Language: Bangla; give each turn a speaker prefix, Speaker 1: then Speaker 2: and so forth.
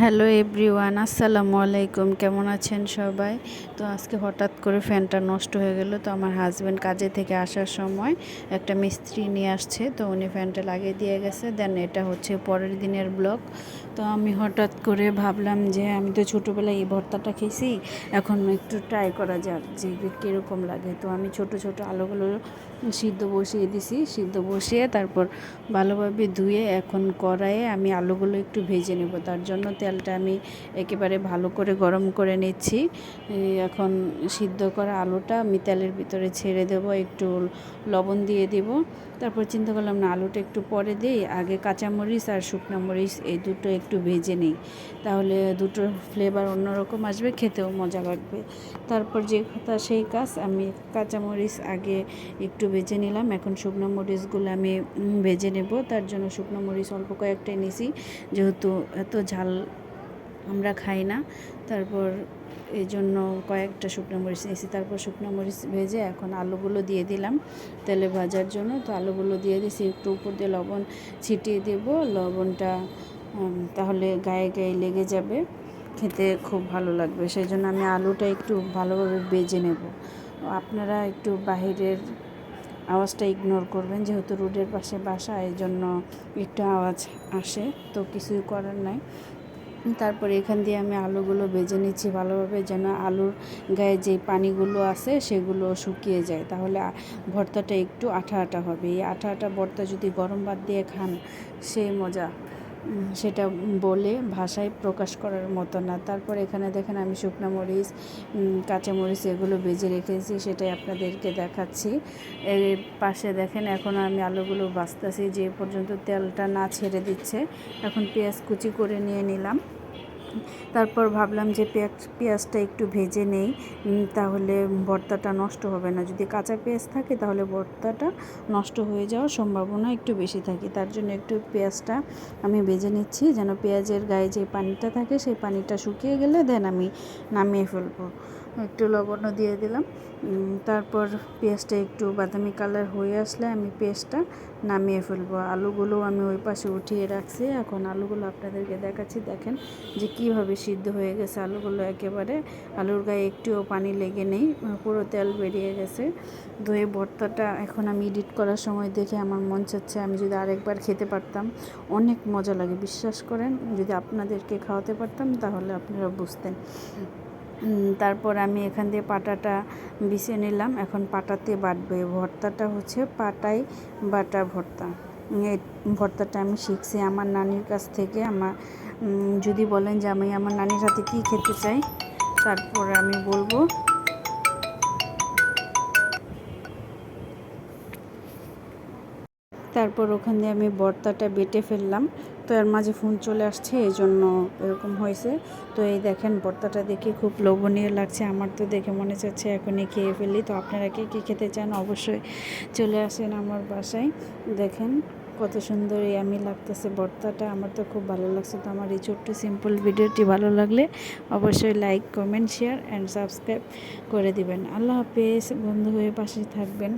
Speaker 1: হ্যালো এভরিওয়ান, আসসালামু আলাইকুম। কেমন আছেন সবাই? তো আজকে হঠাৎ করে ফ্যানটা নষ্ট হয়ে গেল। তো আমার হাজব্যান্ড কাজে থেকে আসার সময় একটা মিস্ত্রি নিয়ে আসছে, তো উনি ফ্যানটা লাগিয়ে দিয়ে গেছে। দেন এটা হচ্ছে পরের দিনের ব্লগ। তো আমি হঠাৎ করে ভাবলাম যে আমি তো ছোটোবেলায় এই ভর্তাটা খেয়েছি, এখন একটু ট্রাই করা যাক যে কীরকম লাগে। তো আমি ছোট ছোট আলুগুলো সিদ্ধ বসিয়ে দিছি, সিদ্ধ বসিয়ে তারপর ভালোভাবে ধুয়ে এখন কড়াইয়ে আমি আলুগুলো একটু ভেজে নেব। তার জন্য তেলটা আমি একেবারে ভালো করে গরম করে নিচ্ছি। এখন সিদ্ধ করা আলুটা আমি তেলের ভিতরে ছেড়ে দেব, একটু লবণ দিয়ে দিব। তারপর চিন্তা করলাম না, আলুটা একটু পরে দিই, আগে কাঁচামরিচ আর শুকনো মরিচ এই দুটো একটু ভেজে নিই, তাহলে দুটোর ফ্লেভার অন্যরকম আসবে, খেতেও মজা লাগবে। তারপর যে কথা সেই কাজ, আমি কাঁচামরিচ আগে একটু ভেজে নিলাম। এখন শুকনো মরিচগুলো আমি ভেজে নেব। তার জন্য শুকনো মরিচ অল্প কয়েকটাই নিয়েছি, যেহেতু এত ঝাল আমরা খাই না। তারপর এই জন্য কয়েকটা শুকনো মরিচ নিয়েছি। তারপর শুকনো মরিচ ভেজে এখন আলুগুলো দিয়ে দিলাম তেলে ভাজার জন্য। তো আলুগুলো দিয়ে দিয়েছি, একটু উপর দিয়ে লবণ ছিটিয়ে দেব। লবণটা তাহলে গায়ে গায়ে লেগে যাবে, খেতে খুব ভালো লাগবে। সেই জন্য আমি আলুটা একটু ভালোভাবে ভেজে নেব। আপনারা একটু বাহিরের আওয়াজটা ইগনোর করবেন, যেহেতু রোডের পাশে বাসা, এই জন্য একটু আওয়াজ আসে, তো কিছুই করার নাই। তারপরে এখান দিয়ে আমি আলুগুলো ভেজে নিচ্ছি ভালোভাবে, যেন আলুর গায়ে যে পানিগুলো আছে সেগুলো শুকিয়ে যায়, তাহলে ভর্তাটা একটু আঠা আঠা হবে। এই আঠা আঠা ভর্তা যদি গরম ভাত দিয়ে খান, সেই মজা সেটা বলে ভাষায় প্রকাশ করার মতো না। তারপর এখানে দেখেন আমি শুকনো মরিচ, কাঁচামরিচ এগুলো ভেজে রেখেছি, সেটাই আপনাদেরকে দেখাচ্ছি। এর পাশে দেখেন এখন আমি আলুগুলো ভাজতেছি, যে পর্যন্ত তেলটা না ছেড়ে দিচ্ছে। এখন পেঁয়াজ কুচি করে নিয়ে নিলাম। তারপর ভাবলাম যে পেঁয়াজটা একটু ভেজে নেই, তাহলে ভর্তাটা নষ্ট হবে না। যদি কাঁচা পেঁয়াজ থাকে তাহলে ভর্তাটা নষ্ট হয়ে যাওয়ার সম্ভাবনা একটু বেশি থাকে। তার জন্য একটু পেঁয়াজটা আমি ভেজে নিচ্ছি, যেন পেঁয়াজের গায়ে যে পানিটা থাকে সেই পানিটা শুকিয়ে গেলে দেন আমি নামিয়ে ফেলবো। একটু লবণও দিয়ে দিলাম। তারপর পেঁয়াজটা একটু বাদামি কালার হয়ে আসলে আমি পেঁয়াজটা নামিয়ে ফেলবো। আলুগুলো আমি ওই পাশে উঠিয়ে রাখছি। এখন আলুগুলো আপনাদেরকে দেখাচ্ছি, দেখেন যে কীভাবে সিদ্ধ হয়ে গেছে আলুগুলো। একেবারে আলুর গায়ে একটুও পানি লেগে নেই, পুরো তেল বেরিয়ে গেছে। তো এই ভর্তাটা এখন আমি এডিট করার সময় দেখে আমার মন চাচ্ছে আমি যদি আরেকবার খেতে পারতাম, অনেক মজা লাগে। বিশ্বাস করেন, যদি আপনাদেরকে খাওয়াতে পারতাম তাহলে আপনারা বুঝতেন। তারপর আমি এখান দিয়ে পাটাটা বিছে নিলাম। এখন পাটাতে বাটবে। ভর্তাটা হচ্ছে পাটায় বাটা ভর্তা। এই ভর্তাটা আমি শিখছি আমার নানির কাছ থেকে। যদি বলেন যে আমি আমার নানির হাতে কী খেতে চাই, তারপর আমি বলবো। তারপর ওখান দিয়ে আমি ভর্তাটা বেটে ফেললাম। তো এর মাঝে ফোন চলে আসছে, এই জন্য এরকম হয়েছে। তো এই দেখেন ভর্তাটা দেখে খুব লোভনীয় লাগছে, আমার তো দেখে মনে চাচ্ছে এখনই খেয়ে ফেলি। তো আপনারা কে কী খেতে চান অবশ্যই চলে আসেন আমার বাসায়। দেখেন কত সুন্দর ইয়ামি লাগতেছে ভর্তাটা, আমার তো খুব ভালো লাগছে। তো আমার এই ছোট্ট সিম্পল ভিডিওটি ভালো লাগলে অবশ্যই like, comment, share and subscribe করে দিবেন। আল্লাহ হাফেজ। বন্ধু হয়ে পাশে থাকবেন।